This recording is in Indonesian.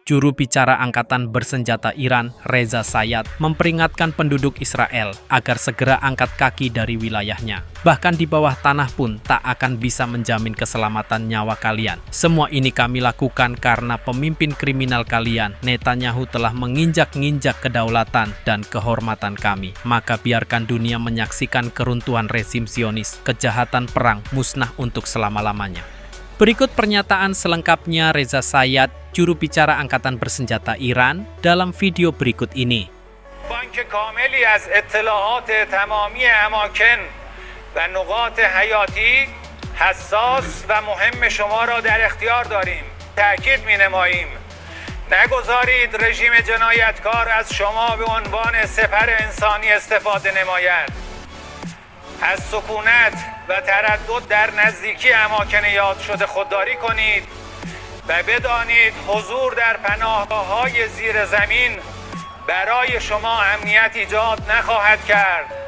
Juru bicara Angkatan Bersenjata Iran, Reza Sayat, memperingatkan penduduk Israel agar segera angkat kaki dari wilayahnya. Bahkan di bawah tanah pun tak akan bisa menjamin keselamatan nyawa kalian. Semua ini kami lakukan karena pemimpin kriminal kalian, Netanyahu, telah menginjak-injak kedaulatan dan kehormatan kami. Maka biarkan dunia menyaksikan keruntuhan rezim Zionis, kejahatan perang musnah untuk selama-lamanya. Berikut pernyataan selengkapnya Reza Sayat, juru bicara Angkatan Bersenjata Iran, dalam video berikut ini. بانک کاملی از اطلاعات تمامی اماکن و نقاط حیاتی حساس و مهم شما را در اختیار داریم. تأکید می‌نماییم نگذارید رژیم جنایتکار از شما به عنوان سپر انسانی استفاده نماید. از سکونت و تردد در نزدیکی اماکن یاد شده خودداری کنید و بدانید حضور در پناهگاه‌های زیر زمین برای شما امنیت ایجاد نخواهد کرد.